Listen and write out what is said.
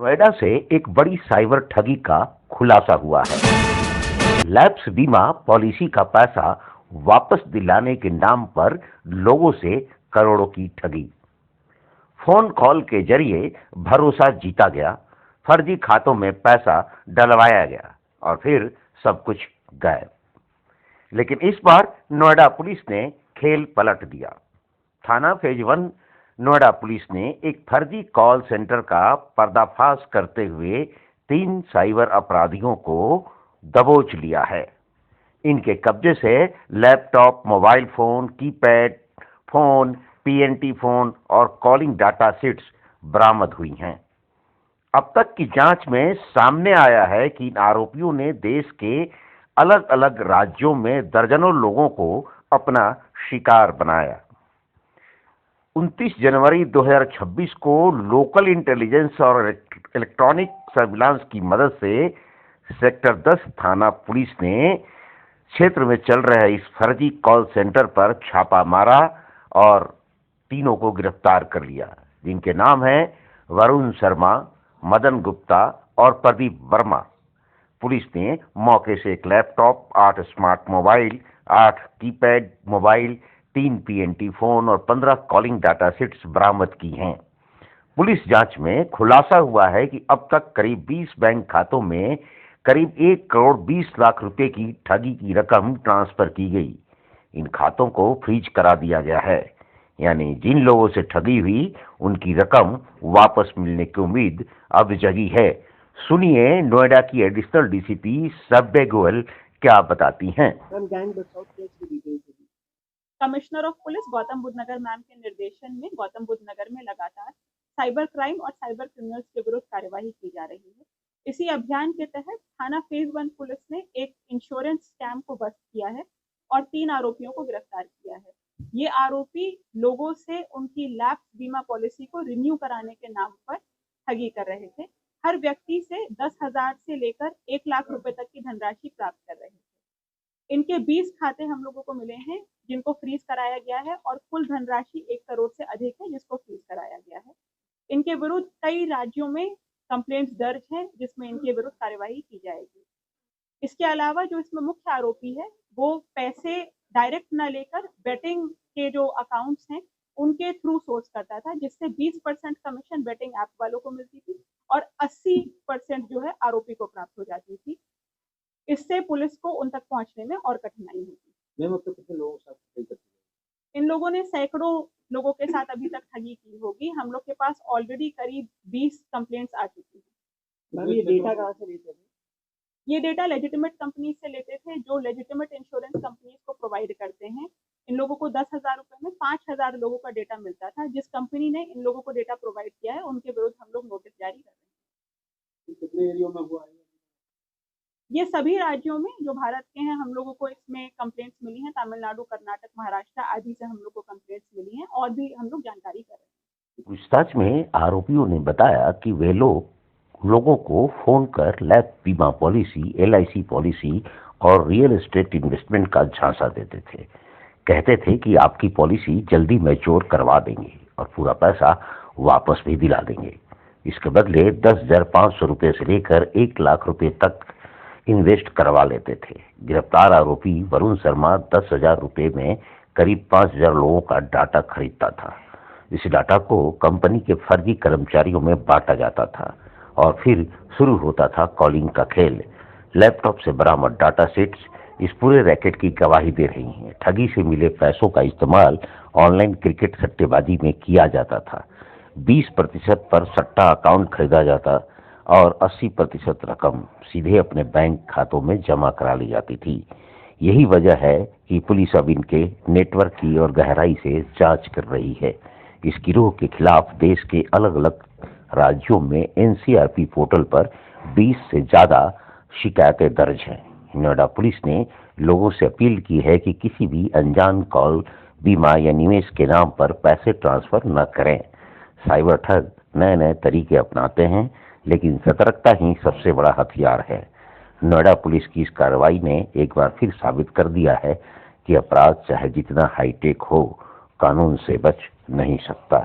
नोएडा से एक बड़ी साइबर ठगी का खुलासा हुआ है। लैप्स बीमा पॉलिसी का पैसा वापस दिलाने के नाम पर लोगों से करोड़ों की ठगी। फोन कॉल के जरिए भरोसा जीता गया, फर्जी खातों में पैसा डलवाया गया और फिर सब कुछ गायब। लेकिन इस बार नोएडा पुलिस ने खेल पलट दिया। थाना फेज 1 नोएडा पुलिस ने एक फर्जी कॉल सेंटर का पर्दाफाश करते हुए 3 साइबर अपराधियों को दबोच लिया है। इनके कब्जे से laptop, mobile phone, keypad phone, PNT phone और कॉलिंग डाटा शीट्स बरामद हुई हैं। अब तक की जांच में सामने आया है कि इन आरोपियों ने देश के अलग अलग राज्यों में दर्जनों लोगों को अपना शिकार बनाया। 29 जनवरी 2026 को लोकल इंटेलिजेंस और इलेक्ट्रॉनिक सर्विलांस की मदद से सेक्टर 10 थाना पुलिस ने क्षेत्र में चल रहे इस फर्जी कॉल सेंटर पर छापा मारा और तीनों को गिरफ्तार कर लिया, जिनके नाम हैं वरुण शर्मा, मदन गुप्ता और प्रदीप वर्मा। पुलिस ने मौके से एक laptop, 8 smart mobile, 8 keypad mobile, 3 PNT phone और 15 कॉलिंग डाटा शीट्स बरामद की हैं। पुलिस जांच में खुलासा हुआ है कि अब तक करीब 20 बैंक खातों में करीब 1 करोड़ 20 लाख रुपए की ठगी की रकम ट्रांसफर की गई। इन खातों को फ्रीज करा दिया गया है, यानी जिन लोगों से ठगी हुई उनकी रकम वापस मिलने की उम्मीद अब जगी है। सुनिए नोएडा की एडिशनल डीसीपी सब्बे गोयल क्या बताती हैं। Commissioner of police Gautam Buddha Nagar ma'am के निर्देशन में गौतम बुद्ध नगर में लगातार साइबर क्राइम और साइबर क्रिमिनल्स के विरुद्ध कार्यवाही की जा रही है। इसी अभियान के तहत थाना फेज 1 पुलिस ने एक इंश्योरेंस स्कैम को बस्ट किया है और 3 आरोपियों को गिरफ्तार किया है। ये आरोपी लोगों से उनकी लैप्स बीमा पॉलिसी को रिन्यू कराने के नाम पर ठगी कर रहे थे। हर व्यक्ति से 10,000 से लेकर 1 लाख रुपए तक की धनराशि प्राप्त कर रहे थे। इनके 20 खाते हम लोगों को मिले हैं जिनको फ्रीज कराया गया है और कुल धनराशि 1 करोड़ से अधिक है जिसको फ्रीज कराया गया है। इनके विरुद्ध कई राज्यों में कंप्लेंट्स दर्ज हैं जिसमें इनके विरुद्ध कार्यवाही की जाएगी। इसके अलावा जो इसमें मुख्य आरोपी है वो पैसे डायरेक्ट न लेकर बेटिंग के जो अकाउंट्स हैं उनके थ्रू सोर्स करता था, जिससे 20% कमीशन बेटिंग ऐप वालों को मिलती थी और 80% जो है आरोपी को प्राप्त हो जाती थी। इससे पुलिस को उन तक पहुंचने में और कठिनाई होती। मैम अब तक कितने लोगों के साथ ठगी कर चुके इन लोगों ने सैकड़ों लोगों के साथ अभी तक ठगी की होगी। हम लोग के पास ऑलरेडी करीब 20 कंप्लेंट्स आ चुकी हैं। मैम ये डेटा कहाँ से लेते थे? ये डेटा लेजिटिमेट कंपनी से लेते थे जो लेजिटिमेट इंश्योरेंस कंपनीज को प्रोवाइड करते हैं। इन लोगों को 10,000 रुपए में 5,000 लोगों का डेटा मिलता था। जिस कंपनी ने इन लोगों को डेटा प्रोवाइड किया है उनके विरुद्ध हम लोग नोटिस जारी कर रहे हैं। कितने एरियो में हुआ है? ये सभी राज्यों में जो भारत के हैं हम लोगों को इसमें कंप्लेंट्स मिली हैं। तमिलनाडु, कर्नाटक, महाराष्ट्र आदि से हम लोग को कंप्लेंट्स मिली हैं और भी हम लोग जानकारी कर रहे हैं। पूछताछ में आरोपियों ने बताया कि वे लोगों को फोन कर लैप बीमा पॉलिसी, एलआईसी पॉलिसी और रियल एस्टेट इन्वेस्टमेंट का झांसा देते थे। कहते थे कि आपकी पॉलिसी जल्दी मैच्योर करवा देंगे और पूरा पैसा वापस भी दिला देंगे। इसके बदले 10,500 रुपए से लेकर 1 लाख रुपए तक इन्वेस्ट करवा लेते थे। गिरफ्तार आरोपी वरुण शर्मा 10,000 रुपए में करीब 5,000 लोगों का डाटा खरीदता था। इस डाटा को कंपनी के फर्जी कर्मचारियों में बांटा जाता था और फिर शुरू होता था कॉलिंग का खेल। लैपटॉप से बरामद डाटा शीट्स इस पूरे रैकेट की गवाही दे रही हैं। ठगी से मिले पैसों का इस्तेमाल ऑनलाइन क्रिकेट सट्टेबाजी में किया जाता था। 20% पर सट्टा अकाउंट खरीदा जाता और 80% रकम सीधे अपने बैंक खातों में जमा करा ली जाती थी। यही वजह है कि पुलिस अब इनके नेटवर्क की और गहराई से जांच कर रही है। इस गिरोह के खिलाफ देश के अलग अलग राज्यों में एनसीआरपी पोर्टल पर 20 से ज्यादा शिकायतें दर्ज हैं। नोएडा पुलिस ने लोगों से अपील की है कि किसी भी अनजान कॉल, बीमा या निवेश के नाम पर पैसे ट्रांसफर न करें। साइबर ठग नए नए तरीके अपनाते हैं, लेकिन सतर्कता ही सबसे बड़ा हथियार है। नोएडा पुलिस की इस कार्रवाई ने एक बार फिर साबित कर दिया है कि अपराध चाहे जितना हाईटेक हो, कानून से बच नहीं सकता।